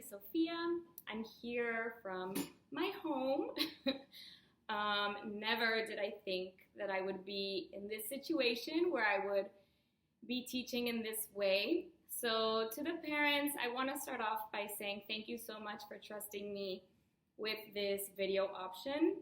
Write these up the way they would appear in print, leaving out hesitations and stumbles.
is Sophia. I'm here from my home. Never did I think that I would be in this situation where I would be teaching in this way. So to the parents, I want to start off by saying thank you so much for trusting me with this video option.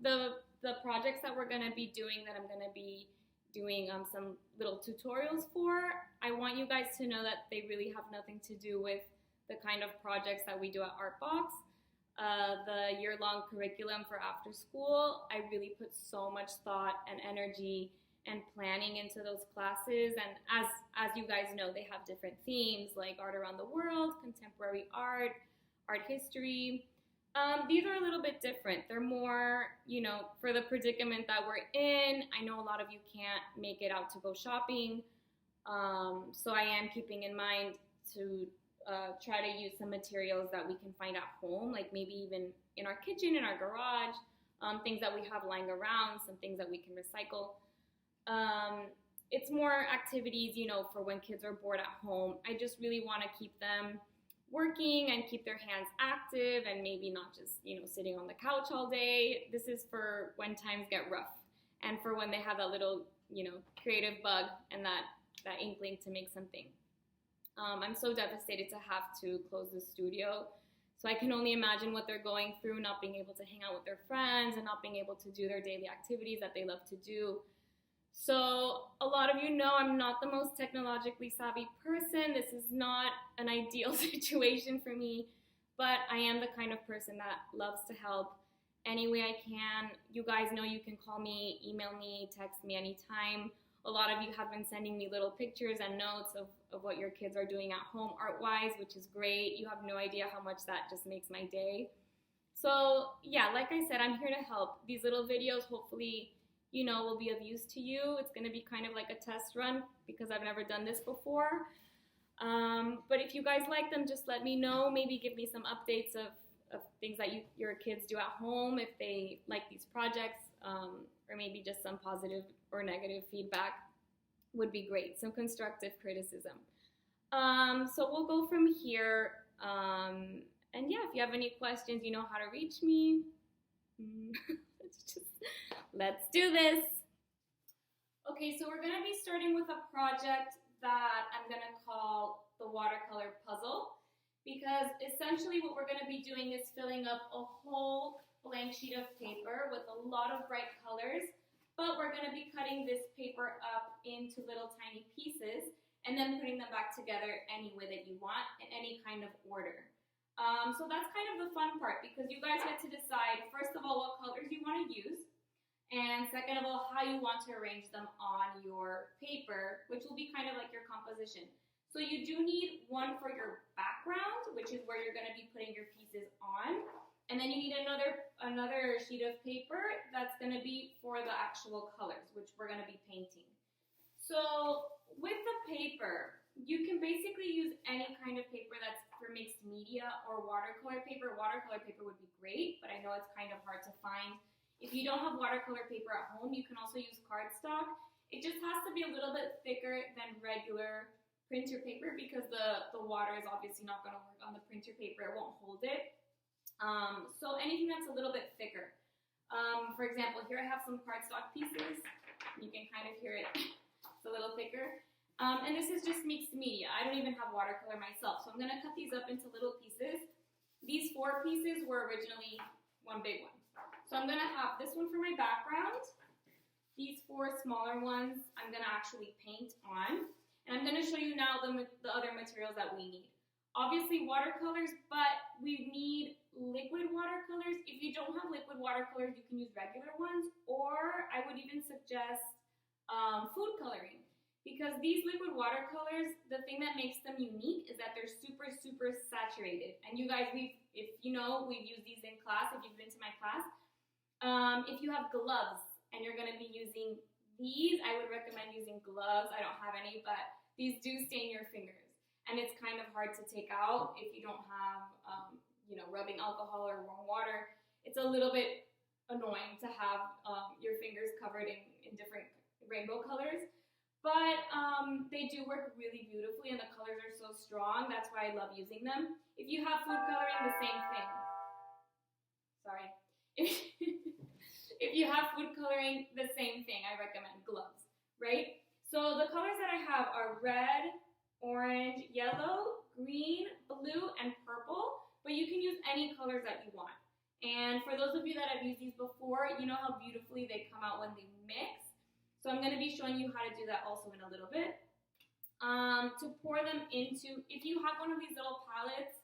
The projects that we're going to be doing, that I'm going to be doing some little tutorials for, I want you guys to know that they really have nothing to do with the kind of projects that we do at Artbox. The year-long curriculum for after school, I really put so much thought and energy and planning into those classes, and as you guys know, they have different themes like art around the world, contemporary art, art history. These are a little bit different. They're more, for the predicament that we're in. I know a lot of you can't make it out to go shopping, so I am keeping in mind to try to use some materials that we can find at home, like maybe even in our kitchen, in our garage, things that we have lying around, some things that we can recycle. It's more activities, for when kids are bored at home. I just really want to keep them working and keep their hands active and maybe not just, sitting on the couch all day. This is for when times get rough and for when they have that little, creative bug and that inkling to make something. I'm so devastated to have to close the studio. So I can only imagine what they're going through, not being able to hang out with their friends and not being able to do their daily activities that they love to do. So a lot of you know I'm not the most technologically savvy person. This is not an ideal situation for me, but I am the kind of person that loves to help any way I can. You guys know you can call me, email me, text me anytime. A lot of you have been sending me little pictures and notes of what your kids are doing at home art-wise, which is great. You have no idea how much that just makes my day. So yeah, like I said, I'm here to help. These little videos hopefully will be of use to you. It's going to be kind of like a test run because I've never done this before. But if you guys like them, just let me know. Maybe give me some updates of things that your kids do at home, if they like these projects, or maybe just some positive or negative feedback would be great. Some constructive criticism. So we'll go from here. And yeah, if you have any questions, you know how to reach me. Let's do this. Okay, so we're going to be starting with a project that I'm going to call the watercolor puzzle, because essentially what we're going to be doing is filling up a whole blank sheet of paper with a lot of bright colors, but we're going to be cutting this paper up into little tiny pieces and then putting them back together any way that you want in any kind of order. So that's kind of the fun part, because you guys get to decide, first of all, what colors you want to use, and second of all, how you want to arrange them on your paper, which will be kind of like your composition. So you do need one for your background, which is where you're going to be putting your pieces on, and then you need another sheet of paper that's going to be for the actual colors, which we're going to be painting. So with the paper, you can basically use any kind of paper that's for mixed media or watercolor paper. Watercolor paper would be great, but I know it's kind of hard to find. If you don't have watercolor paper at home, you can also use cardstock. It just has to be a little bit thicker than regular printer paper, because the water is obviously not going to work on the printer paper. It won't hold it. So anything that's a little bit thicker. For example, here I have some cardstock pieces. You can kind of hear it. It's a little thicker. And this is just mixed media. I don't even have watercolor myself. So I'm going to cut these up into little pieces. These 4 pieces were originally one big one. So I'm going to have this one for my background. These 4 smaller ones I'm going to actually paint on. And I'm going to show you now the other materials that we need. Obviously watercolors, but we need liquid watercolors. If you don't have liquid watercolors, you can use regular ones, or I would even suggest food coloring. Because these liquid watercolors, the thing that makes them unique is that they're super, super saturated. And you guys, we've used these in class, if you've been to my class. If you have gloves and you're going to be using these, I would recommend using gloves. I don't have any, but these do stain your fingers. And it's kind of hard to take out if you don't have, rubbing alcohol or warm water. It's a little bit annoying to have your fingers covered in different rainbow colors. but they do work really beautifully and the colors are so strong. That's why I love using them. If you have food coloring, the same thing. Sorry. If you have food coloring, the same thing. I recommend gloves, right? So the colors that I have are red, orange, yellow, green, blue, and purple, but you can use any colors that you want. And for those of you that have used these before, you know how beautifully they come out when they mix. So I'm going to be showing you how to do that also in a little bit. To pour them into, if you have one of these little palettes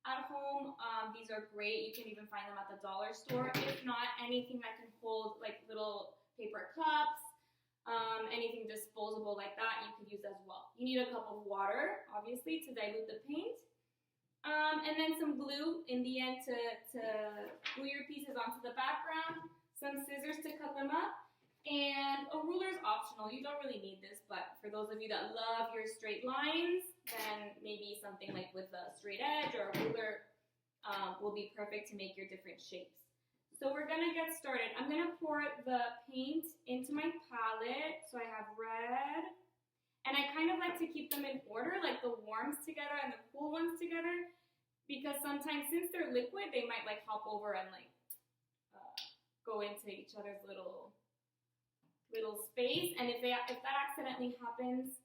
at home, these are great. You can even find them at the dollar store. If not, anything that can hold like little paper cups, anything disposable like that, you could use as well. You need a cup of water, obviously, to dilute the paint. And then some glue in the end to glue your pieces onto the background, some scissors to cut them up, and a ruler is optional. You don't really need this, but for those of you that love your straight lines, then maybe something like with a straight edge or a ruler will be perfect to make your different shapes. So we're gonna get started. I'm gonna pour the paint into my palette. So I have red, and I kind of like to keep them in order, like the warms together and the cool ones together, because sometimes since they're liquid, they might like hop over and like go into each other's little space. And if that accidentally happens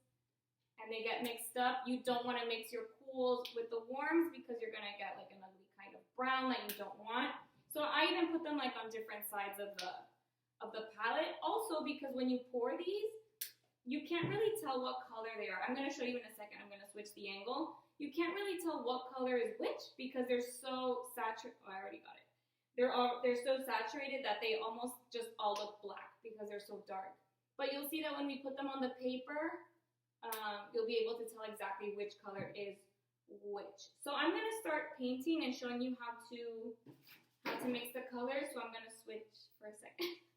and they get mixed up, you don't want to mix your cools with the warms because you're gonna get like an ugly kind of brown that you don't want. So I even put them like on different sides of the palette. Also because when you pour these, you can't really tell what color they are. I'm going to show you in a second. I'm going to switch the angle. You can't really tell what color is which because they're so saturated. Oh, I already got it. They're so saturated that they almost just all look black because they're so dark. But you'll see that when we put them on the paper, you'll be able to tell exactly which color is which. So I'm going to start painting and showing you how to mix the colors. So I'm going to switch for a second.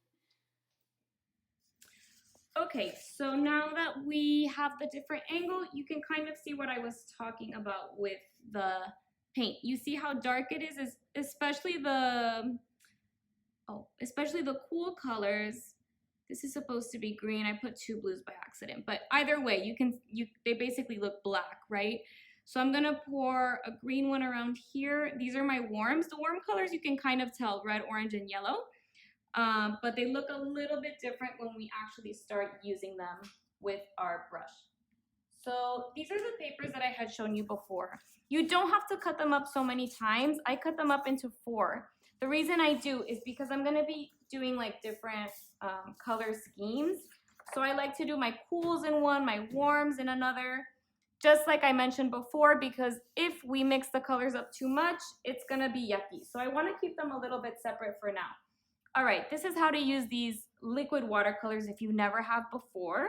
Okay, so now that we have the different angle, you can kind of see what I was talking about with the paint. You see how dark it is especially the cool colors. This is supposed to be green. I put two blues by accident, but either way, they basically look black, right? So I'm gonna pour a green one around here. These are my warms. The warm colors you can kind of tell, red, orange, and yellow. But they look a little bit different when we actually start using them with our brush. So these are the papers that I had shown you before. You don't have to cut them up so many times. I cut them up into 4. The reason I do is because I'm gonna be doing like different color schemes. So I like to do my cools in one, my warms in another, just like I mentioned before, because if we mix the colors up too much, it's gonna be yucky. So I wanna keep them a little bit separate for now. All right, this is how to use these liquid watercolors if you never have before.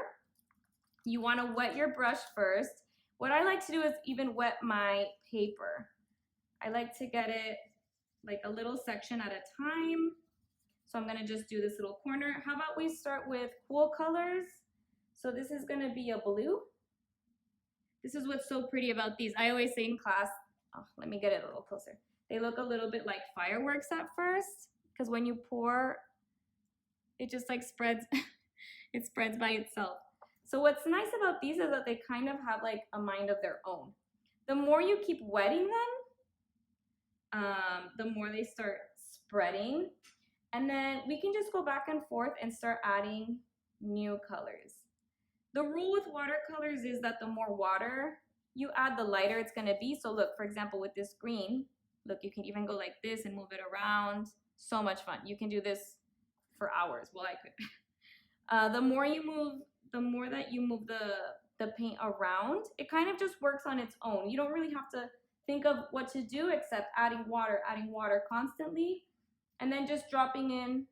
You want to wet your brush first. What I like to do is even wet my paper. I like to get it like a little section at a time. So I'm going to just do this little corner. How about we start with cool colors? So this is going to be a blue. This is what's so pretty about these. I always say in class, let me get it a little closer. They look a little bit like fireworks at first, because when you pour, it just like spreads, it spreads by itself. So what's nice about these is that they kind of have like a mind of their own. The more you keep wetting them, the more they start spreading. And then we can just go back and forth and start adding new colors. The rule with watercolors is that the more water you add, the lighter it's gonna be. So look, for example, with this green, look, you can even go like this and move it around. So much fun. You can do this for hours. Well, I could. The more that you move the paint around, it kind of just works on its own. You don't really have to think of what to do except adding water constantly, and then just dropping in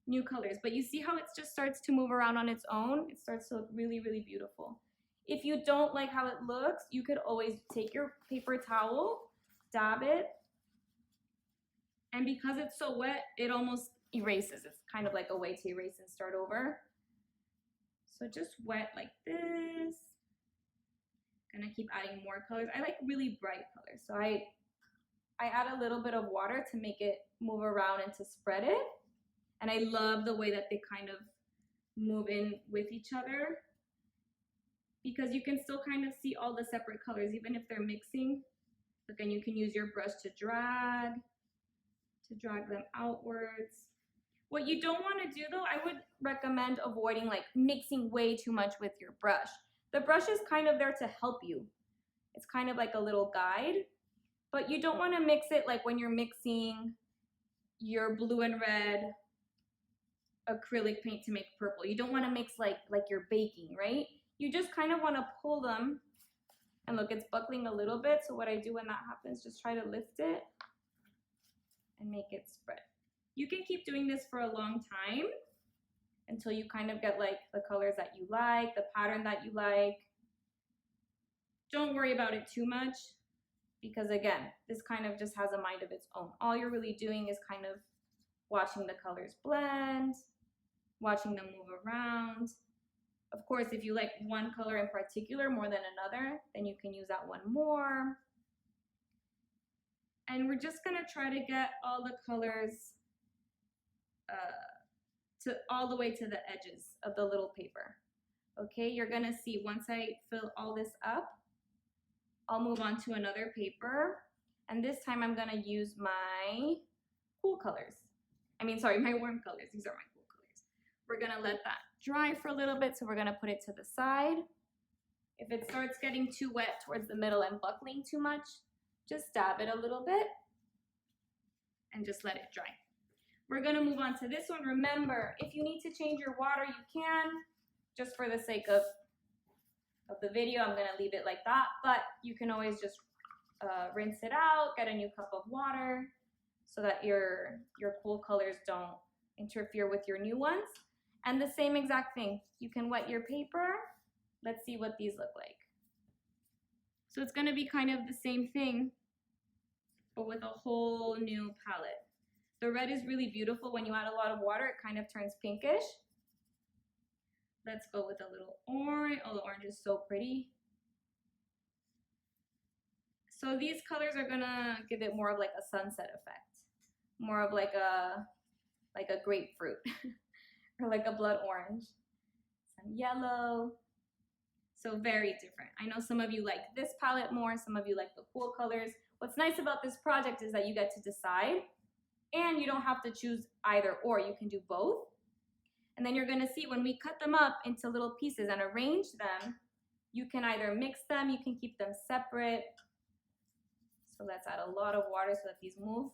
new colors. But you see how it just starts to move around on its own? It starts to look really, really beautiful. If you don't like how it looks, you could always take your paper towel, dab it, and because it's so wet, it almost erases. It's kind of like a way to erase and start over. So just wet like this. Gonna keep adding more colors. I like really bright colors. So I add a little bit of water to make it move around and to spread it. And I love the way that they kind of move in with each other. because you can still kind of see all the separate colors, even if they're mixing. Again, you can use your brush to drag them outwards. What you don't want to do though, I would recommend avoiding like mixing way too much with your brush. The brush is kind of there to help you. It's kind of like a little guide, but you don't want to mix it like when you're mixing your blue and red acrylic paint to make purple. You don't want to mix like you're baking, right? You just kind of want to pull them, and look, it's buckling a little bit. So what I do when that happens, just try to lift it and make it spread. You can keep doing this for a long time until you kind of get like the colors that you like, the pattern that you like. Don't worry about it too much, because again, this kind of just has a mind of its own. All you're really doing is kind of watching the colors blend, watching them move around. Of course, if you like one color in particular more than another, then you can use that one more. And we're just gonna try to get all the colors to all the way to the edges of the little paper. Okay, you're gonna see once I fill all this up, I'll move on to another paper, and this time I'm gonna use my cool colors. My warm colors. These are my cool colors. We're gonna let that dry for a little bit, so we're gonna put it to the side. If it starts getting too wet towards the middle and buckling too much, just dab it a little bit and just let it dry. We're gonna move on to this one. Remember, if you need to change your water, you can. Just for the sake of the video, I'm gonna leave it like that, but you can always just rinse it out, get a new cup of water so that your cool colors don't interfere with your new ones. And the same exact thing, you can wet your paper. Let's see what these look like. So it's gonna be kind of the same thing, but with a whole new palette. The red is really beautiful. When you add a lot of water, it kind of turns pinkish. Let's go with a little orange. Oh, the orange is so pretty. So these colors are gonna give it more of like a sunset effect, more of like a grapefruit or like a blood orange. Some yellow. So very different. I know some of you like this palette more, some of you like the cool colors. What's nice about this project is that you get to decide, and you don't have to choose either or. You can do both. And then you're gonna see when we cut them up into little pieces and arrange them, you can either mix them, you can keep them separate. So let's add a lot of water so that these move.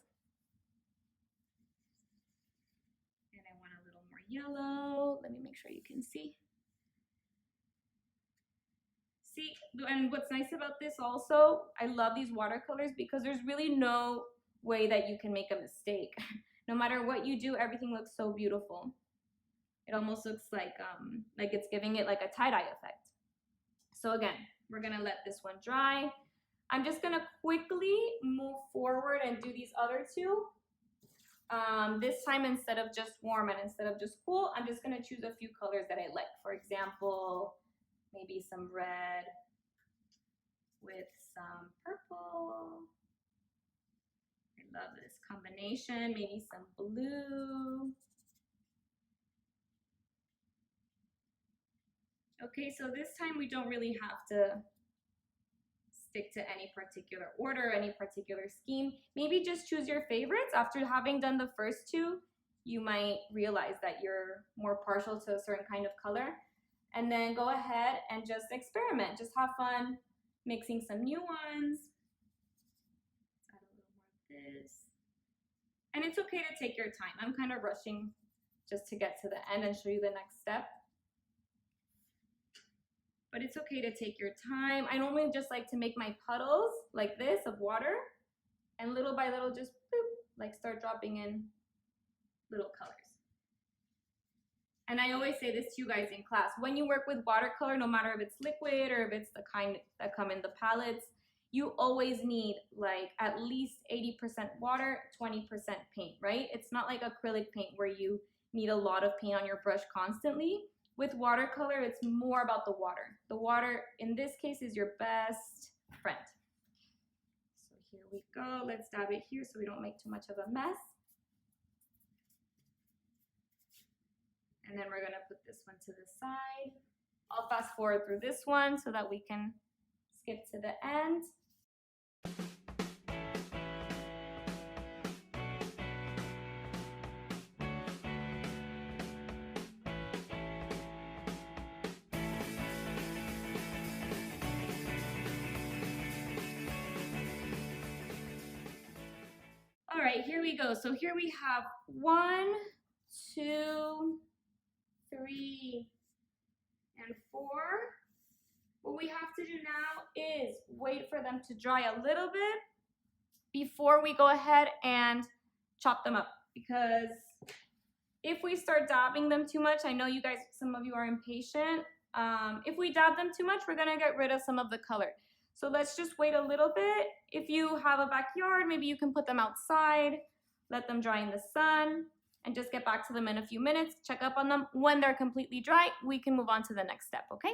And I want a little more yellow. Let me make sure you can see. See, and what's nice about this also, I love these watercolors because there's really no way that you can make a mistake. No matter what you do, everything looks so beautiful. It almost looks like it's giving it like a tie-dye effect. So again, we're gonna let this one dry. I'm just gonna quickly move forward and do these other two. This time, instead of just warm and instead of just cool, I'm just gonna choose a few colors that I like. For example, maybe some red with some purple. I love this combination. Maybe some blue. Okay, so this time we don't really have to stick to any particular order, any particular scheme. Maybe just choose your favorites. After having done the first two, you might realize that you're more partial to a certain kind of color. And then go ahead and just experiment. Just have fun mixing some new ones. Let's add a little more of this. And it's okay to take your time. I'm kind of rushing just to get to the end and show you the next step. But it's okay to take your time. I normally just like to make my puddles like this of water, and little by little just boop, like start dropping in little colors. And I always say this to you guys in class, when you work with watercolor, no matter if it's liquid or if it's the kind that come in the palettes, you always need like at least 80% water, 20% paint, right? It's not like acrylic paint where you need a lot of paint on your brush constantly. With watercolor, it's more about the water. The water, in this case, is your best friend. So here we go. Let's dab it here so we don't make too much of a mess. And then we're gonna put this one to the side. I'll fast forward through this one so that we can skip to the end. All right, here we go. So here we have 1, 2, 3, and 4. What we have to do now is wait for them to dry a little bit before we go ahead and chop them up. Because if we start dabbing them too much, I know you guys, some of you are impatient. If we dab them too much, we're gonna get rid of some of the color. So let's just wait a little bit. If you have a backyard, maybe you can put them outside, let them dry in the sun, and just get back to them in a few minutes, check up on them. When they're completely dry, we can move on to the next step, okay?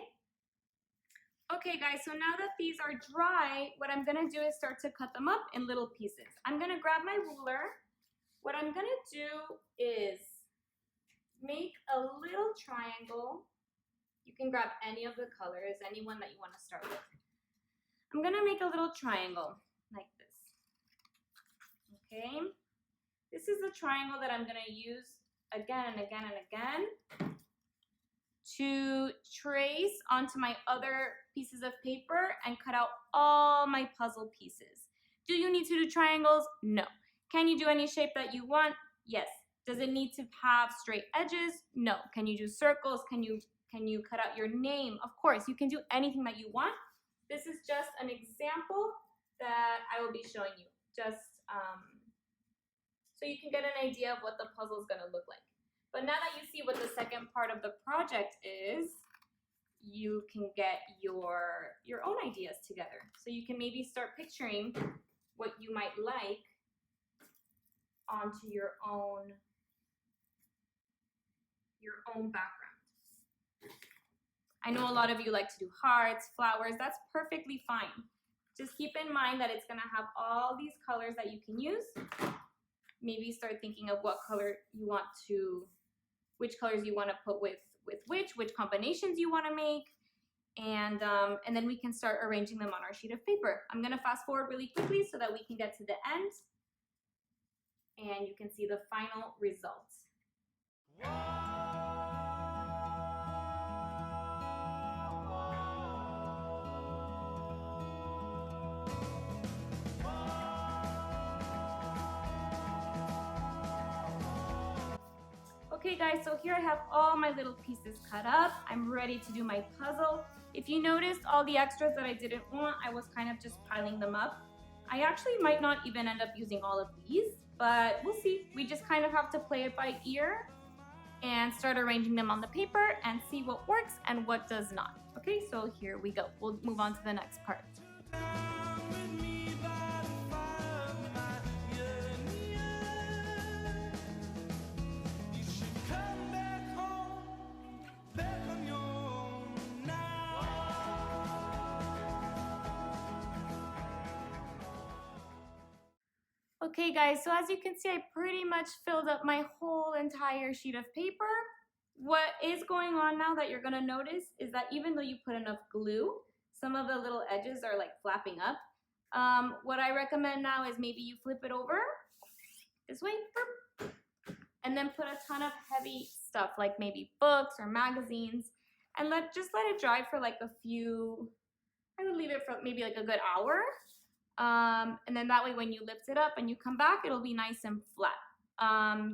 Okay guys, so now that these are dry, what I'm gonna do is start to cut them up in little pieces. I'm gonna grab my ruler. What I'm gonna do is make a little triangle. You can grab any of the colors, any one that you wanna start with. I'm gonna make a little triangle like this, okay? This is the triangle that I'm gonna use again and again and again to trace onto my other pieces of paper and cut out all my puzzle pieces. Do you need to do triangles? No. Can you do any shape that you want? Yes. Does it need to have straight edges? No. Can you do circles? Can you cut out your name? Of course, you can do anything that you want. This is just an example that I will be showing you, just so you can get an idea of what the puzzle is gonna look like. But now that you see what the second part of the project is, you can get your own ideas together. So you can maybe start picturing what you might like onto your own background. I know a lot of you like to do hearts, flowers, that's perfectly fine. Just keep in mind that it's gonna have all these colors that you can use. Maybe start thinking of what color you want to, which colors you wanna put with which combinations you wanna make, and then we can start arranging them on our sheet of paper. I'm gonna fast forward really quickly so that we can get to the end and you can see the final results. Okay guys, so here I have all my little pieces cut up. I'm ready to do my puzzle. If you noticed all the extras that I didn't want, I was kind of just piling them up. I actually might not even end up using all of these, but we'll see. We just kind of have to play it by ear and start arranging them on the paper and see what works and what does not. Okay, so here we go. We'll move on to the next part. Okay guys, so as you can see, I pretty much filled up my whole entire sheet of paper. What is going on now that you're gonna notice is that even though you put enough glue, some of the little edges are like flapping up. What I recommend now is maybe you flip it over this way, and then put a ton of heavy stuff like maybe books or magazines, and just let it dry for like a few, I would leave it for maybe like a good hour. And then that way when you lift it up and you come back, it'll be nice and flat.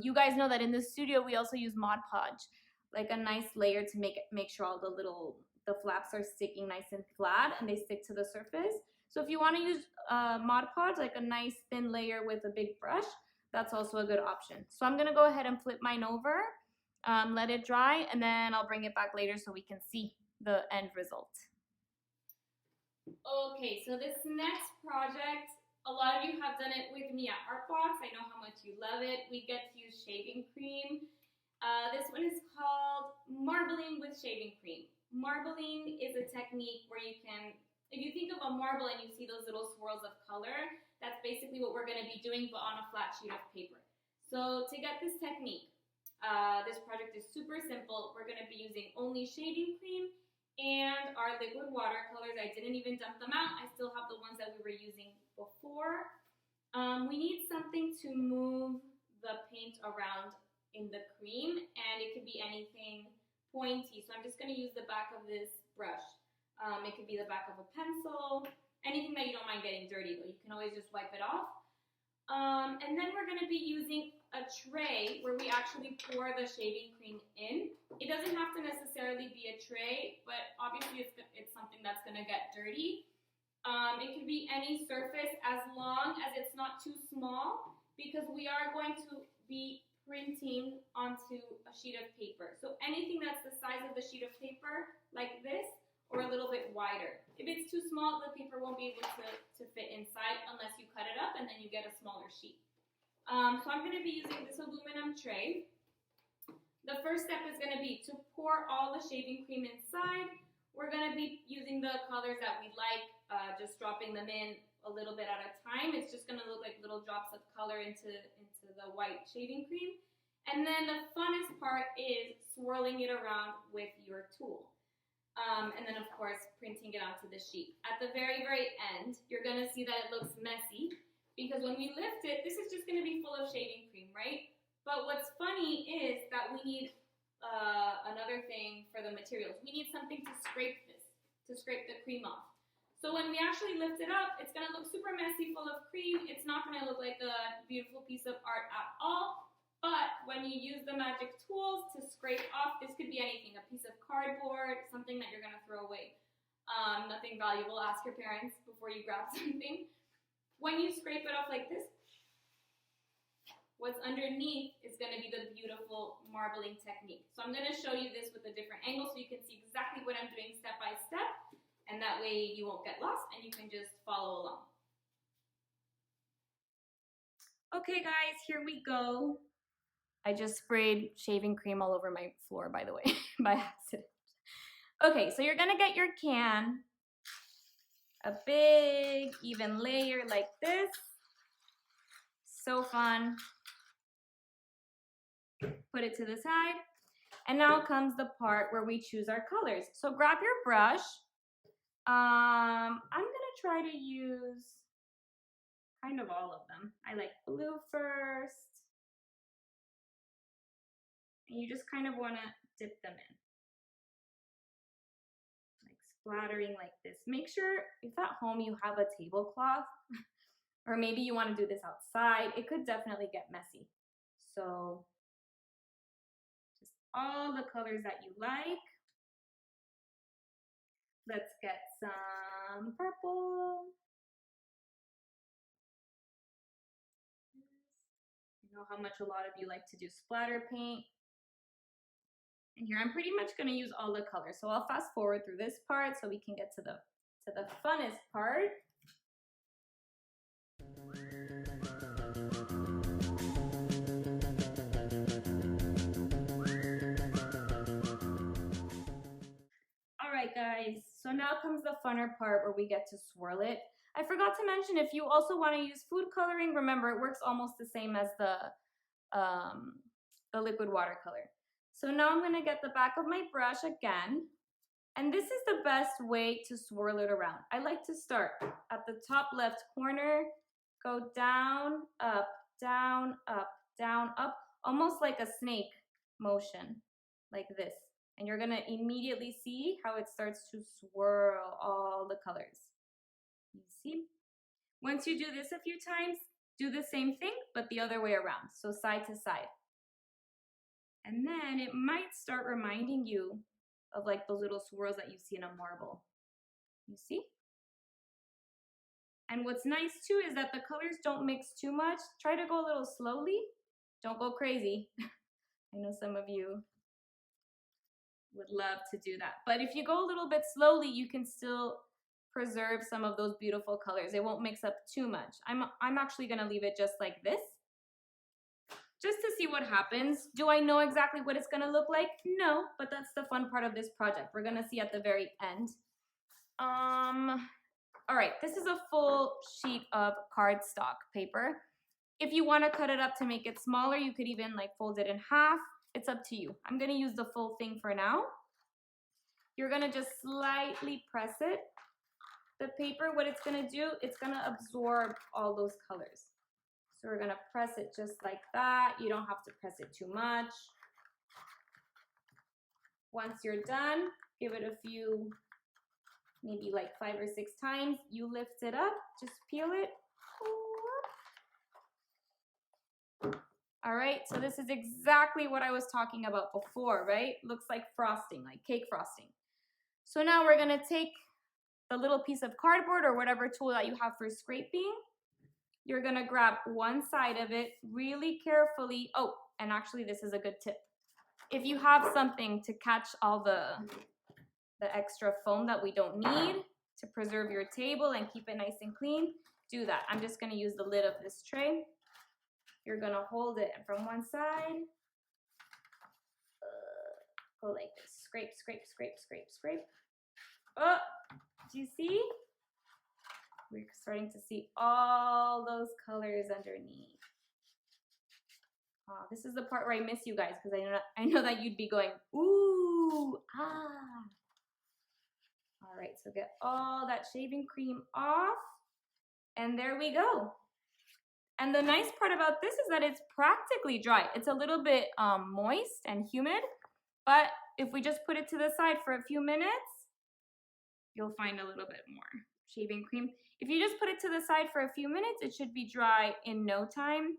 You guys know that in the studio we also use Mod Podge, like a nice layer to make sure all the flaps are sticking nice and flat and they stick to the surface. So if you want to use Mod Podge, like a nice thin layer with a big brush, that's also a good option. So I'm gonna go ahead and flip mine over, let it dry, and then I'll bring it back later so we can see the end result. Okay, so this next project, a lot of you have done it with me at Artbox. I know how much you love it. We get to use shaving cream. This one is called marbling with shaving cream. Marbling is a technique where you can, if you think of a marble and you see those little swirls of color, that's basically what we're going to be doing, but on a flat sheet of paper. So to get this technique, this project is super simple. We're going to be using only shaving cream and our liquid watercolors. I didn't even dump them out. I still have the ones that we were using before. We need something to move the paint around in the cream, and it could be anything pointy. So I'm just going to use the back of this brush. It could be the back of a pencil, anything that you don't mind getting dirty, though. You can always just wipe it off. And then we're going to be using a tray where we actually pour the shaving cream in. It doesn't have to necessarily be a tray, but obviously it's something that's going to get dirty. It could be any surface as long as it's not too small, because we are going to be printing onto a sheet of paper. So anything that's the size of the sheet of paper, like this, or a little bit wider. If it's too small, the paper won't be able to fit inside unless you cut it up and then you get a smaller sheet. So I'm going to be using this aluminum tray. The first step is going to be to pour all the shaving cream inside. We're going to be using the colors that we like, just dropping them in a little bit at a time. It's just going to look like little drops of color into the white shaving cream. And then the funnest part is swirling it around with your tool. And then, of course, printing it onto the sheet. At the very, very end, you're going to see that it looks messy, because when we lift it, this is just going to be full of shaving cream, right? But what's funny is that we need another thing for the materials. We need something to scrape this, to scrape the cream off. So when we actually lift it up, it's going to look super messy, full of cream. It's not going to look like a beautiful piece of art at all. But when you use the magic tools to scrape off, this could be anything, a piece of cardboard, something that you're going to throw away. Nothing valuable. Ask your parents before you grab something. When you scrape it off like this, what's underneath is going to be the beautiful marbling technique. So I'm going to show you this with a different angle so you can see exactly what I'm doing step by step, and that way you won't get lost and you can just follow along. Okay guys, here we go. I just sprayed shaving cream all over my floor, by the way, by accident. Okay, so you're going to get your can, a big even layer like this. So fun. Put it to the side. And now comes the part where we choose our colors. So grab your brush. I'm gonna try to use kind of all of them. I like blue first. And you just kind of wanna dip them in. Like splattering like this. Make sure if at home you have a tablecloth, or maybe you wanna do this outside, it could definitely get messy. So just all the colors that you like. Let's get some purple. I know how much a lot of you like to do splatter paint. And here I'm pretty much going to use all the colors. So I'll fast forward through this part so we can get to the funnest part. All right, guys. So now comes the funner part where we get to swirl it. I forgot to mention, if you also want to use food coloring, remember it works almost the same as the liquid watercolor. So now I'm going to get the back of my brush again, and this is the best way to swirl it around. I like to start at the top left corner, go down, up, down, up, down, up, almost like a snake motion, like this. And you're going to immediately see how it starts to swirl all the colors. You see? Once you do this a few times, do the same thing, but the other way around, so side to side. And then it might start reminding you of like those little swirls that you see in a marble. You see? And what's nice too is that the colors don't mix too much. Try to go a little slowly. Don't go crazy. I know some of you would love to do that. But if you go a little bit slowly, you can still preserve some of those beautiful colors. It won't mix up too much. I'm actually gonna leave it just like this, just to see what happens. Do I know exactly what it's gonna look like? No, but that's the fun part of this project. We're gonna see at the very end. All right, this is a full sheet of cardstock paper. If you wanna cut it up to make it smaller, you could even like fold it in half. It's up to you. I'm gonna use the full thing for now. you're gonna just slightly press it. The paper, what it's gonna do, it's gonna absorb all those colors. So we're gonna press it just like that. You don't have to press it too much. Once you're done, give it a few, maybe like 5 or 6 times. You lift it up, just peel it. All right, so this is exactly what I was talking about before, right? Looks like frosting, like cake frosting. So now we're gonna take the little piece of cardboard or whatever tool that you have for scraping. You're gonna grab one side of it really carefully. Oh, and actually this is a good tip. If you have something to catch all the extra foam that we don't need to preserve your table and keep it nice and clean, do that. I'm just gonna use the lid of this tray. You're gonna hold it from one side, go like this, scrape, scrape, scrape, scrape, scrape. Oh, do you see? We're starting to see all those colors underneath. Oh, this is the part where I miss you guys because I know that you'd be going, ooh, ah. All right, so get all that shaving cream off, and there we go. And the nice part about this is that it's practically dry. It's a little bit moist and humid, but if we just put it to the side for a few minutes, you'll find a little bit more shaving cream. If you just put it to the side for a few minutes, it should be dry in no time.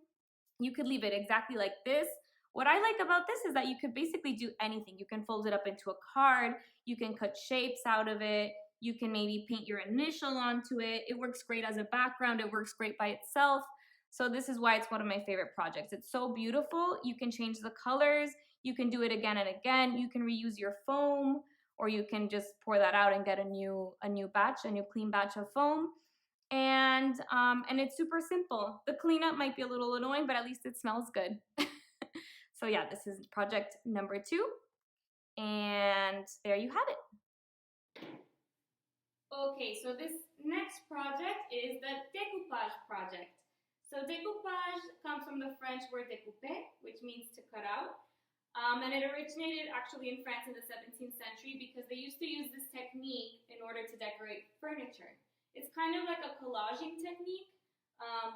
You could leave it exactly like this. What I like about this is that you could basically do anything. You can fold it up into a card, you can cut shapes out of it, you can maybe paint your initial onto it. It works great as a background, it works great by itself. So this is why it's one of my favorite projects. It's so beautiful. You can change the colors. You can do it again and again. You can reuse your foam, or you can just pour that out and get a new clean batch of foam. And it's super simple. The cleanup might be a little annoying, but at least it smells good. So yeah, this is project number 2. And there you have it. Okay, so this next project is the découpage project. So découpage comes from the French word découper, which means to cut out. And it originated actually in France in the 17th century because they used to use this technique in order to decorate furniture. It's kind of like a collaging technique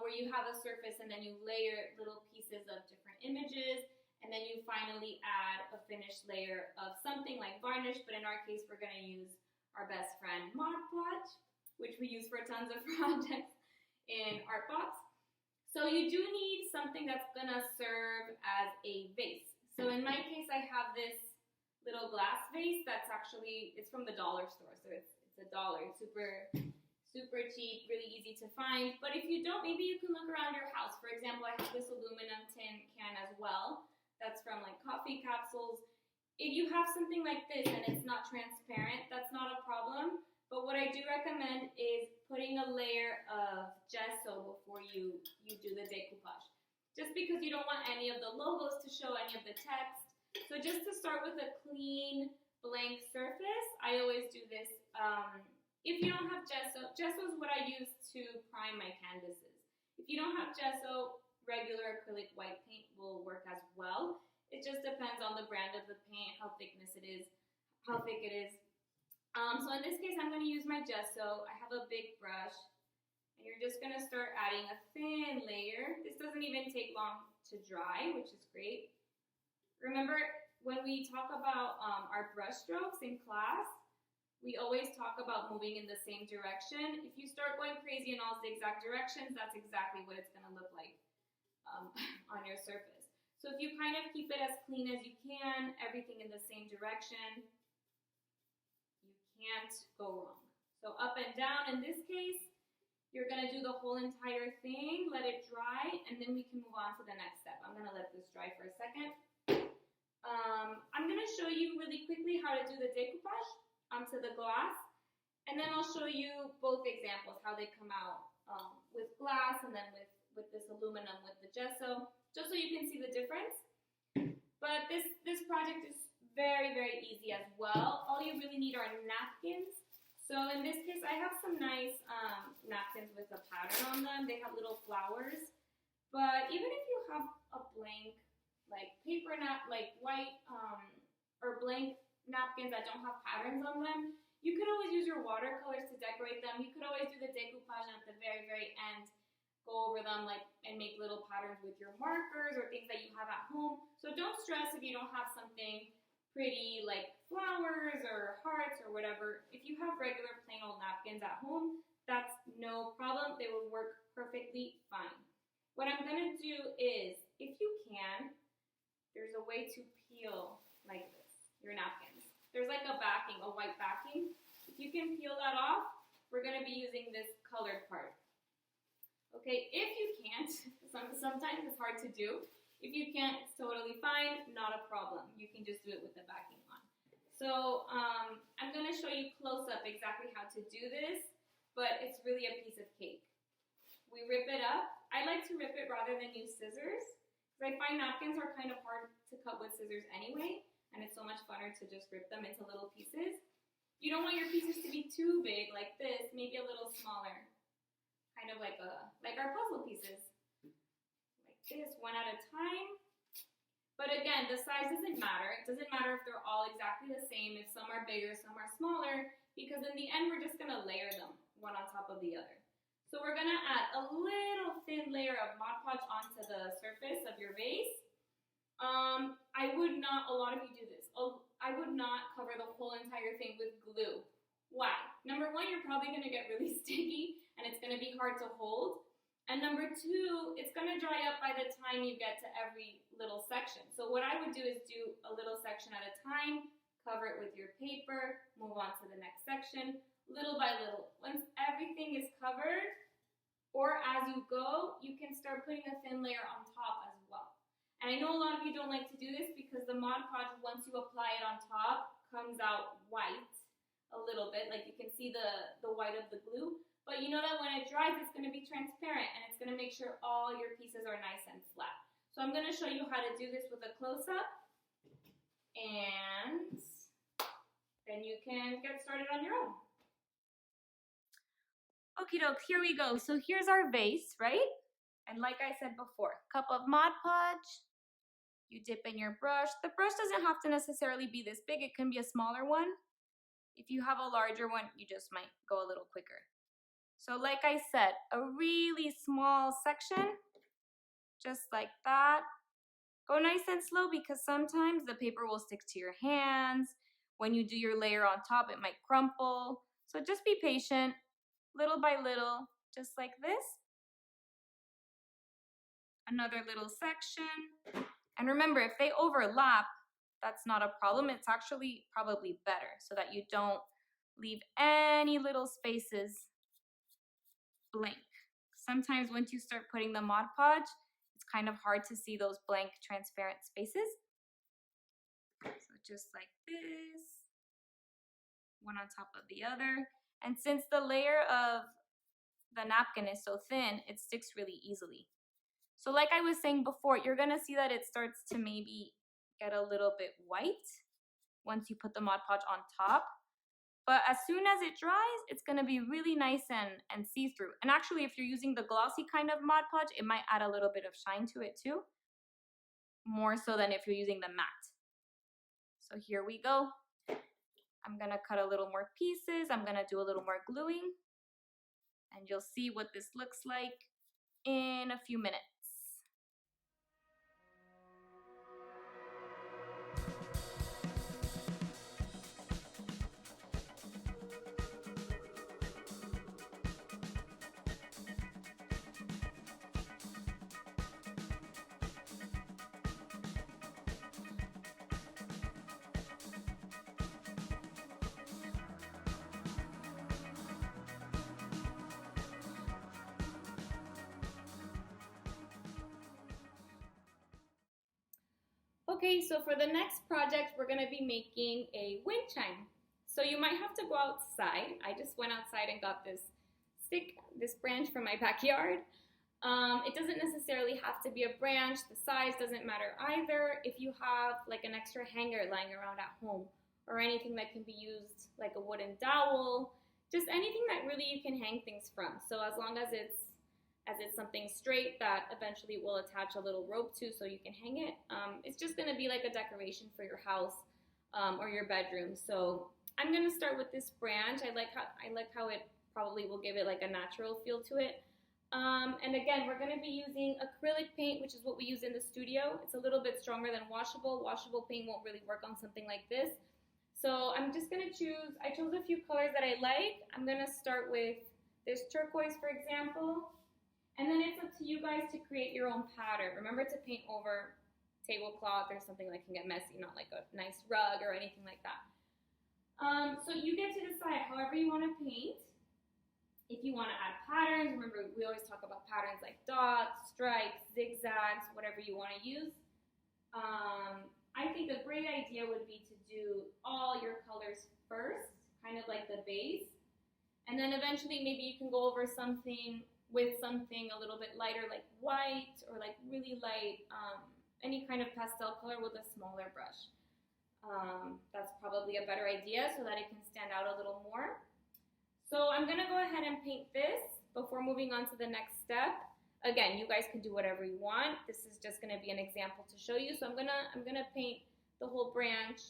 where you have a surface and then you layer little pieces of different images, and then you finally add a finished layer of something like varnish, but in our case we're going to use our best friend Mod Podge, which we use for tons of projects in Artbox. So you do need something that's going to serve as a vase. So in my case, I have this little glass vase that's actually, it's from the dollar store, so it's $1. It's super cheap, really easy to find. But if you don't, maybe you can look around your house. For example, I have this aluminum tin can as well. That's from like coffee capsules. If you have something like this and it's not transparent, that's not a problem. But what I do recommend is putting a layer of gesso before you do the découpage. Just because you don't want any of the logos to show, any of the text. So just to start with a clean, blank surface, I always do this. If you don't have gesso, gesso is what I use to prime my canvases. If you don't have gesso, regular acrylic white paint will work as well. It just depends on the brand of the paint, how thick it is. So in this case, I'm going to use my gesso. I have a big brush, and you're just going to start adding a thin layer. This doesn't even take long to dry, which is great. Remember, when we talk about our brush strokes in class, we always talk about moving in the same direction. If you start going crazy in all zigzag directions, that's exactly what it's going to look like on your surface. So if you kind of keep it as clean as you can, everything in the same direction, can't go wrong. So up and down in this case, you're going to do the whole entire thing, let it dry, and then we can move on to the next step. I'm going to let this dry for a second. I'm going to show you really quickly how to do the découpage onto the glass, and then I'll show you both examples, how they come out with glass and then with this aluminum with the gesso, just so you can see the difference. But this project is very, very easy as well. All you really need are napkins. So in this case, I have some nice napkins with a pattern on them. They have little flowers. But even if you have a blank, like paper white or blank napkins that don't have patterns on them, you could always use your watercolors to decorate them. You could always do the decoupage at the very, very end, go over them and make little patterns with your markers or things that you have at home. So don't stress if you don't have something pretty like flowers or hearts or whatever. If you have regular plain old napkins at home, that's no problem. They will work perfectly fine. What I'm gonna do is, if you can, there's a way to peel like this, your napkins. There's like a backing, a white backing. If you can peel that off, we're gonna be using this colored part. Okay, if you can't, sometimes it's hard to do. If you can't, it's totally fine, not a problem. You can just do it with the backing on. So I'm gonna show you close up exactly how to do this, but it's really a piece of cake. We rip it up. I like to rip it rather than use scissors, because I find napkins are kind of hard to cut with scissors anyway, and it's so much funner to just rip them into little pieces. You don't want your pieces to be too big like this, maybe a little smaller, kind of like our puzzle pieces. Like this, one at a time. But again, the size doesn't matter. It doesn't matter if they're all exactly the same, if some are bigger, some are smaller, because in the end, we're just gonna layer them one on top of the other. So we're gonna add a little thin layer of Mod Podge onto the surface of your vase. I would not, a lot of you do this, I would not cover the whole entire thing with glue. Why? Number one, you're probably gonna get really sticky and it's gonna be hard to hold. And number two, it's gonna dry up by the time you get to every little section. So what I would do is do a little section at a time, cover it with your paper, move on to the next section, little by little. Once everything is covered, or as you go, you can start putting a thin layer on top as well. And I know a lot of you don't like to do this because the Mod Podge, once you apply it on top, comes out white a little bit. Like you can see the white of the glue. But you know that when it dries, it's going to be transparent and it's going to make sure all your pieces are nice and flat. So I'm going to show you how to do this with a close-up. And then you can get started on your own. Okie doke, here we go. So here's our vase, right? And like I said before, cup of Mod Podge. You dip in your brush. The brush doesn't have to necessarily be this big. It can be a smaller one. If you have a larger one, you just might go a little quicker. So like I said, a really small section, just like that. Go nice and slow because sometimes the paper will stick to your hands. When you do your layer on top, it might crumple. So just be patient, little by little, just like this. Another little section. And remember, if they overlap, that's not a problem. It's actually probably better so that you don't leave any little spaces blank. Sometimes once you start putting the Mod Podge, it's kind of hard to see those blank transparent spaces. So just like this, one on top of the other. And since the layer of the napkin is so thin, it sticks really easily. So like I was saying before, you're gonna see that it starts to maybe get a little bit white once you put the Mod Podge on top. But as soon as it dries, it's gonna be really nice and see-through. And actually, if you're using the glossy kind of Mod Podge, it might add a little bit of shine to it too. More so than if you're using the matte. So here we go. I'm gonna cut a little more pieces. I'm gonna do a little more gluing. And you'll see what this looks like in a few minutes. Okay, so for the next project, we're gonna be making a wind chime. So you might have to go outside. I just went outside and got this branch from my backyard. It doesn't necessarily have to be a branch. The size doesn't matter either. If you have like an extra hanger lying around at home or anything that can be used like a wooden dowel, just anything that really you can hang things from. So as long as it's something straight that eventually will attach a little rope to so you can hang it. It's just gonna be like a decoration for your house. or your bedroom. So I'm gonna start with this branch. I like how it probably will give it like a natural feel to it. And again, we're gonna be using acrylic paint, which is what we use in the studio. It's a little bit stronger than washable. Washable paint won't really work on something like this. So I'm just gonna I chose a few colors that I like. I'm gonna start with this turquoise, for example. And then it's up to you guys to create your own pattern. Remember to paint over tablecloth or something that can get messy, not like a nice rug or anything like that. So you get to decide however you want to paint. If you want to add patterns, remember we always talk about patterns like dots, stripes, zigzags, whatever you want to use. I think a great idea would be to do all your colors first, kind of like the base. And then eventually maybe you can go over something with something a little bit lighter like white or like really light, any kind of pastel color with a smaller brush. That's probably a better idea so that it can stand out a little more. So I'm gonna go ahead and paint this before moving on to the next step. Again, you guys can do whatever you want. This is just gonna be an example to show you. So I'm gonna paint the whole branch,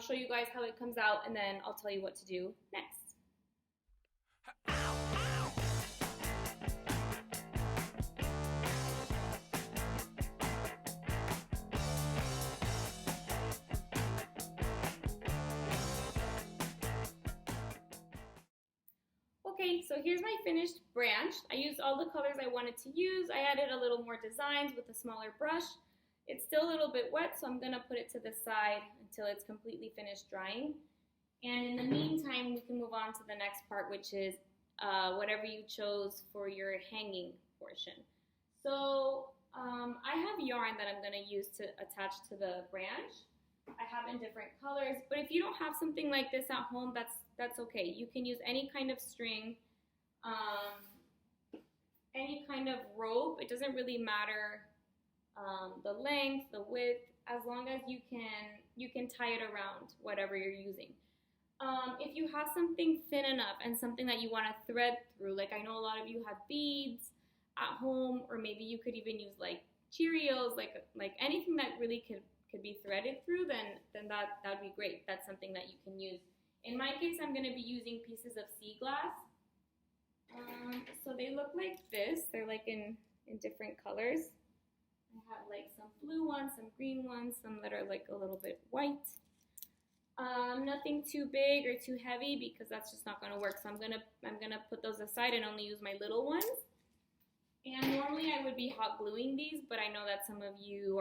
show you guys how it comes out, and then I'll tell you what to do next. Okay, so here's my finished branch. I used all the colors I wanted to use. I added a little more designs with a smaller brush. It's still a little bit wet, so I'm gonna put it to the side until it's completely finished drying. And in the meantime, we can move on to the next part, which is whatever you chose for your hanging portion. So I have yarn that I'm gonna use to attach to the branch. I have in different colors, but if you don't have something like this at home, that's okay. You can use any kind of string, any kind of rope. It doesn't really matter the length, the width, as long as you can tie it around whatever you're using. If you have something thin enough and something that you want to thread through, like I know a lot of you have beads at home, or maybe you could even use like Cheerios, like anything that really could be threaded through, then that'd be great. That's something that you can use. In my case, I'm going to be using pieces of sea glass. So they look like this. They're like in different colors. I have like some blue ones, some green ones, some that are like a little bit white. Nothing too big or too heavy because that's just not going to work. So I'm gonna put those aside and only use my little ones. And normally I would be hot gluing these, but I know that some of you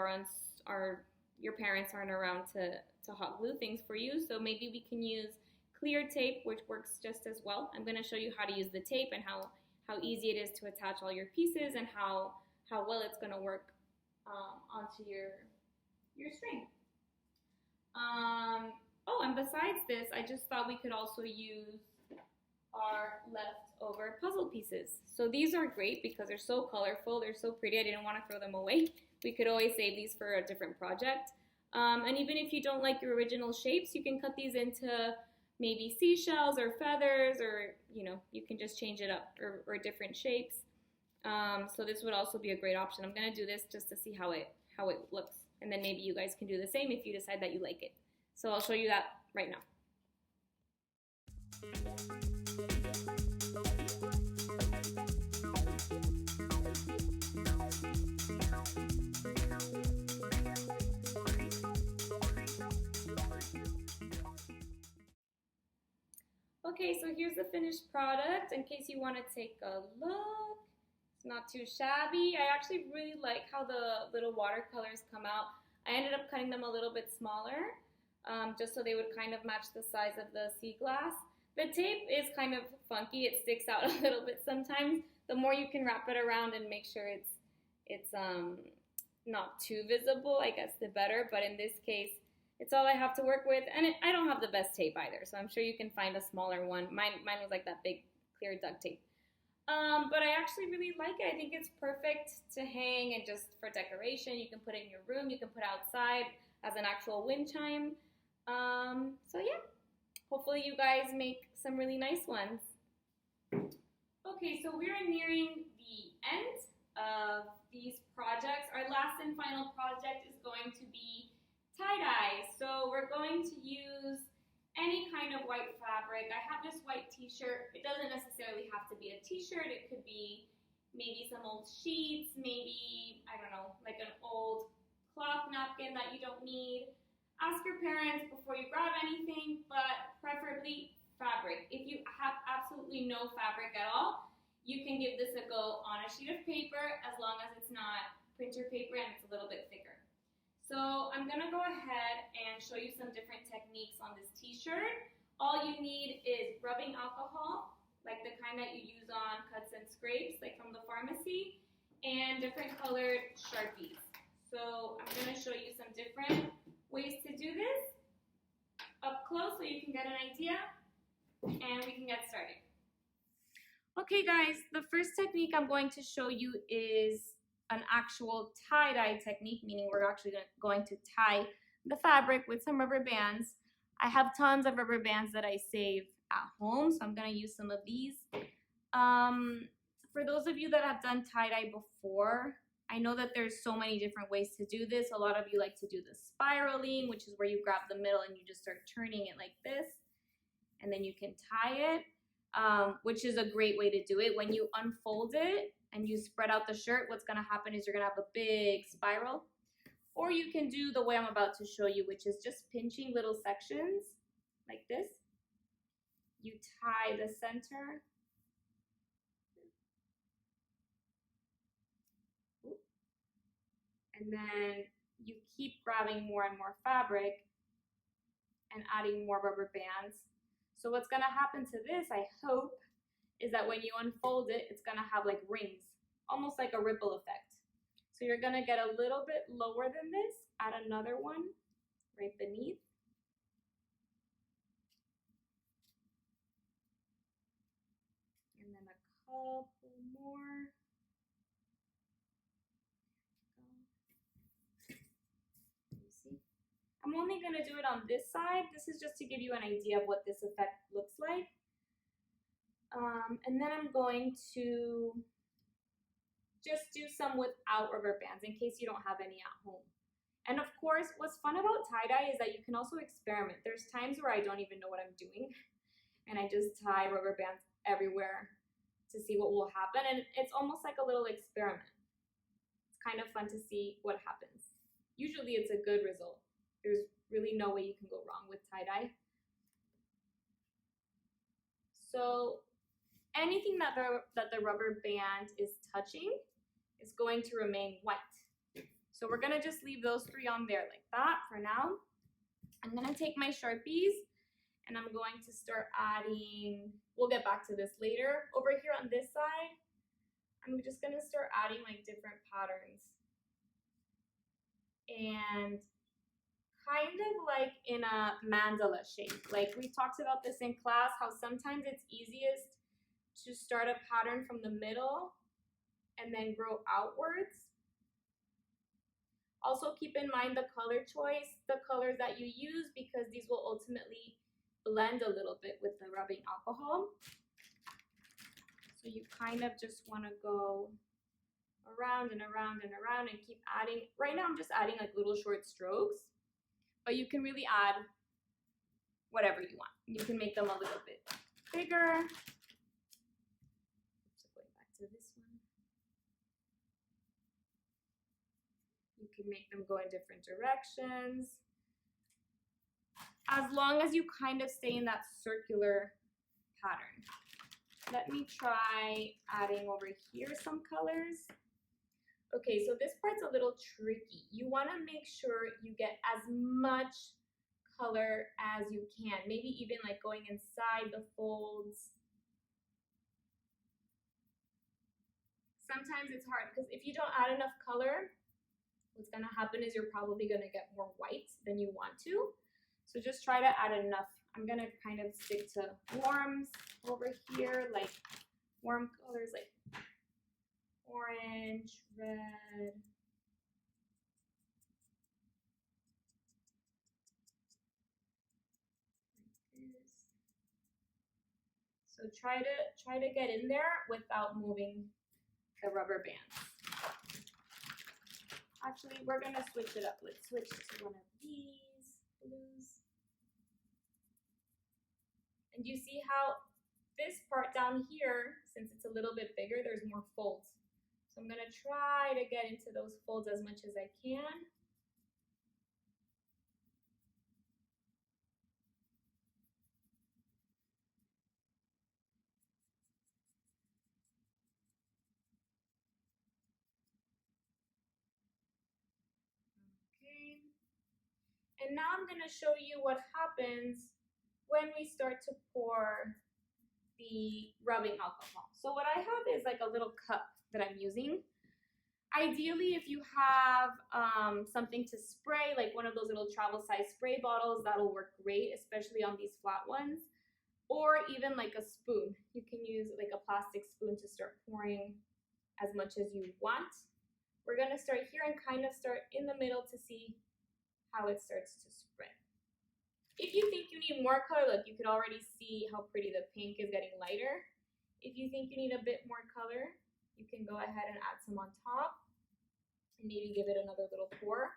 your parents aren't around to hot glue things for you. So maybe we can use clear tape, which works just as well. I'm going to show you how to use the tape and how easy it is to attach all your pieces and how well it's going to work onto your string. Oh, and besides this, I just thought we could also use our leftover puzzle pieces. So these are great because they're so colorful, they're so pretty. I didn't want to throw them away. We could always save these for a different project. And even if you don't like your original shapes, you can cut these into maybe seashells or feathers, or you can just change it up or different shapes. So this would also be a great option. I'm gonna do this just to see how it looks, and then maybe you guys can do the same if you decide that you like it. So I'll show you that right now. Okay, so here's the finished product in case you want to take a look. It's not too shabby. I actually really like how the little watercolors come out. I ended up cutting them a little bit smaller, just so they would kind of match the size of the sea glass. The tape is kind of funky. It sticks out a little bit sometimes. The more you can wrap it around and make sure it's not too visible, I guess the better. But in this case, it's all I have to work with, and I don't have the best tape either, so I'm sure you can find a smaller one. Mine was like that big clear duct tape. But I actually really like it. I think it's perfect to hang and just for decoration. You can put it in your room, you can put it outside as an actual wind chime. So yeah, hopefully you guys make some really nice ones. Okay, so we're nearing the end of these projects. Our last and final project is going to be tie-dye. So we're going to use any kind of white fabric. I have this white t-shirt. It doesn't necessarily have to be a t-shirt. It could be maybe some old sheets, maybe, I don't know, like an old cloth napkin that you don't need. Ask your parents before you grab anything, but preferably fabric. If you have absolutely no fabric at all, you can give this a go on a sheet of paper as long as it's not printer paper and it's a little bit thicker. So I'm gonna go ahead and show you some different techniques on this t-shirt. All you need is rubbing alcohol, like the kind that you use on cuts and scrapes, like from the pharmacy, and different colored Sharpies. So I'm gonna show you some different ways to do this up close so you can get an idea, and we can get started. Okay guys, the first technique I'm going to show you is an actual tie-dye technique, meaning we're actually going to tie the fabric with some rubber bands. I have tons of rubber bands that I save at home, so I'm going to use some of these. For those of you that have done tie-dye before, I know that there's so many different ways to do this. A lot of you like to do the spiraling, which is where you grab the middle and you just start turning it like this, and then you can tie it, which is a great way to do it. When you unfold it and you spread out the shirt, what's going to happen is you're going to have a big spiral. Or you can do the way I'm about to show you, which is just pinching little sections like this. You tie the center. And then you keep grabbing more and more fabric and adding more rubber bands. So what's going to happen to this, I hope, is that when you unfold it, it's going to have like rings, almost like a ripple effect. So you're going to get a little bit lower than this, add another one right beneath. And then a couple more. You see? I'm only going to do it on this side. This is just to give you an idea of what this effect looks like. And then I'm going to just do some without rubber bands in case you don't have any at home. And of course, what's fun about tie-dye is that you can also experiment. There's times where I don't even know what I'm doing and I just tie rubber bands everywhere to see what will happen. And it's almost like a little experiment. It's kind of fun to see what happens. Usually it's a good result. There's really no way you can go wrong with tie-dye. So anything that the rubber band is touching is going to remain white. So we're gonna just leave those three on there like that for now. I'm gonna take my Sharpies and I'm going to start adding, we'll get back to this later. Over here on this side, I'm just gonna start adding like different patterns. And kind of like in a mandala shape. Like we talked about this in class, how sometimes it's easiest to start a pattern from the middle and then grow outwards. Also keep in mind the color choice, the colors that you use, because these will ultimately blend a little bit with the rubbing alcohol. So you kind of just want to go around and around and around and keep adding. Right now I'm just adding like little short strokes, but you can really add whatever you want. You can make them a little bit bigger. To this one. You can make them go in different directions. As long as you kind of stay in that circular pattern. Let me try adding over here some colors. Okay, so this part's a little tricky. You want to make sure you get as much color as you can. Maybe even like going inside the folds. Sometimes it's hard because if you don't add enough color, what's going to happen is you're probably going to get more white than you want to. So just try to add enough. I'm going to kind of stick to warms over here, like warm colors like orange, red. Like this. So try to get in there without moving the rubber bands. Actually, we're gonna switch it up. Let's switch to one of these blues. And you see how this part down here, since it's a little bit bigger, there's more folds. So I'm gonna try to get into those folds as much as I can. Okay. And now I'm gonna show you what happens when we start to pour the rubbing alcohol. So what I have is like a little cup that I'm using. Ideally, if you have something to spray, like one of those little travel size spray bottles, that'll work great, especially on these flat ones. Or even like a spoon. You can use like a plastic spoon to start pouring as much as you want. We're gonna start here and kind of start in the middle to see how it starts to spread. If you think you need more color, look, you could already see how pretty the pink is getting lighter. If you think you need a bit more color, you can go ahead and add some on top and maybe give it another little pour.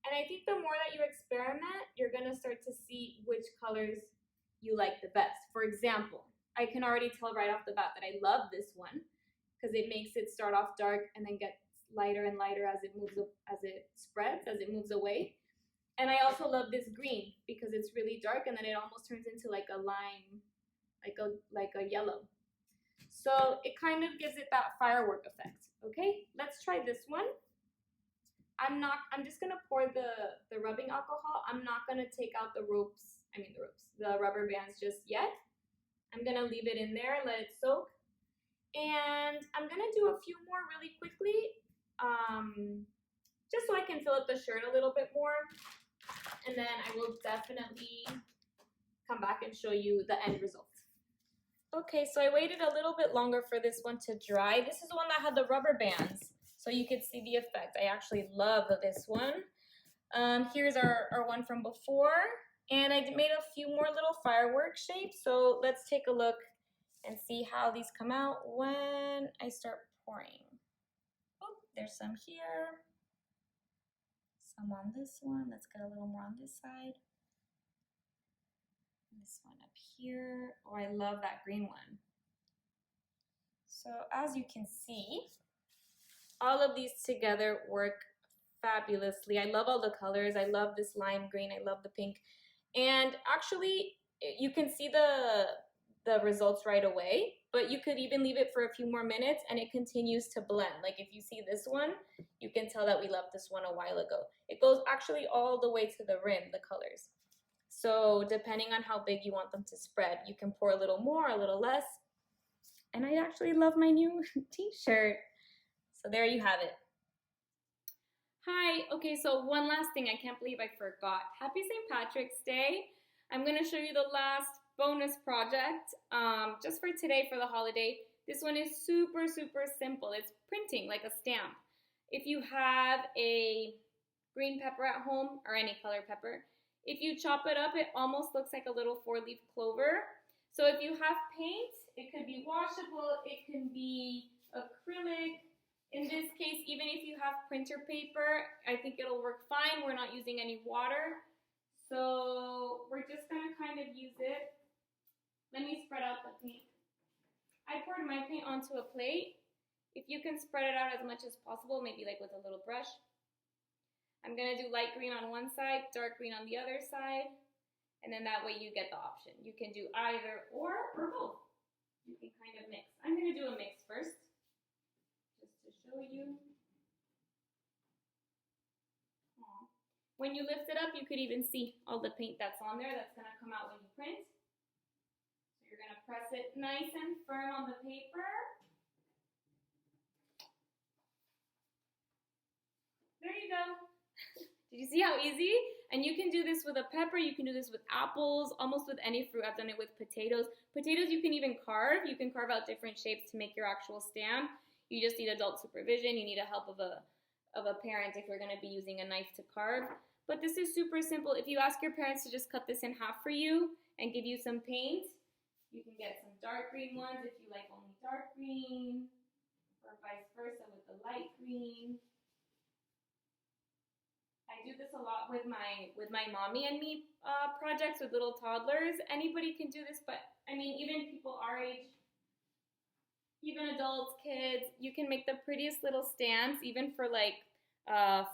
And I think the more that you experiment, you're gonna start to see which colors you like the best. For example, I can already tell right off the bat that I love this one because it makes it start off dark and then get lighter and lighter as it moves, as it spreads, as it moves away. And I also love this green because it's really dark and then it almost turns into like a lime, like a yellow. So it kind of gives it that firework effect. Okay, let's try this one. I'm just gonna pour the rubbing alcohol. I'm not gonna take out the rubber bands just yet. I'm gonna leave it in there, let it soak. And I'm gonna do a few more really quickly, just so I can fill up the shirt a little bit more. And then I will definitely come back and show you the end result. Okay, so I waited a little bit longer for this one to dry. This is the one that had the rubber bands, so you could see the effect. I actually love this one. Here's our one from before, and I made a few more little firework shapes, so let's take a look and see how these come out when I start pouring. Oh, there's some here, some on this one. Let's get a little more on this side. This one up here. Oh, I love that green one. So as you can see, all of these together work fabulously. I love all the colors. I love this lime green. I love the pink. And actually, you can see the results right away, but you could even leave it for a few more minutes and it continues to blend. Like if you see this one, you can tell that we left this one a while ago. It goes actually all the way to the rim, the colors. So depending on how big you want them to spread, you can pour a little more, a little less. And I actually love my new t-shirt. So there you have it. Hi, okay, so one last thing, I can't believe I forgot. Happy St. Patrick's Day. I'm gonna show you the last bonus project just for today for the holiday. This one is super, super simple. It's printing like a stamp. If you have a green pepper at home or any color pepper, if you chop it up, it almost looks like a little 4-leaf clover. So if you have paint, it could be washable, it can be acrylic. In this case, even if you have printer paper, I think it'll work fine. We're not using any water. So we're just gonna kind of use it. Let me spread out the paint. I poured my paint onto a plate. If you can spread it out as much as possible, maybe like with a little brush. I'm gonna do light green on one side, dark green on the other side, and then that way you get the option. You can do either or both. You can kind of mix. I'm gonna do a mix first, just to show you. Aww. When you lift it up, you could even see all the paint that's on there that's gonna come out when you print. So you're gonna press it nice and firm on the paper. There you go. Did you see how easy? And you can do this with a pepper, you can do this with apples, almost with any fruit. I've done it with potatoes. Potatoes you can even carve. You can carve out different shapes to make your actual stamp. You just need adult supervision. You need a help of a parent if you're gonna be using a knife to carve. But this is super simple. If you ask your parents to just cut this in half for you and give you some paint, you can get some dark green ones if you like only dark green, or or vice versa with the light green. I do this a lot with my mommy and me projects with little toddlers. Anybody can do this, but I mean, even people our age, even adults, kids, you can make the prettiest little stamps, even for like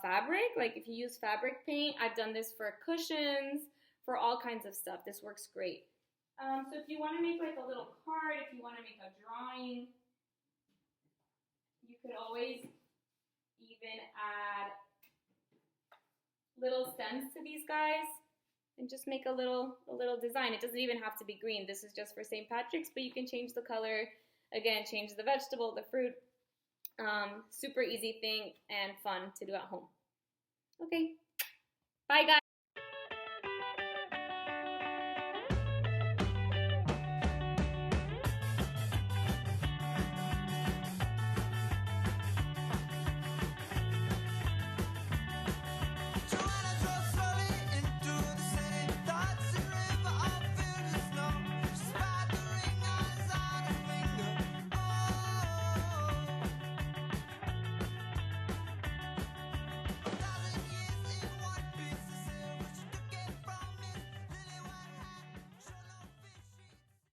fabric. Like if you use fabric paint, I've done this for cushions, for all kinds of stuff. This works great. So if you want to make like a little card, if you want to make a drawing, you could always even add little stems to these guys and just make a little design. It doesn't even have to be green. This is just for St. Patrick's, but you can change the color. Again, change the vegetable, the fruit. Super easy thing and fun to do at home. Okay, bye guys.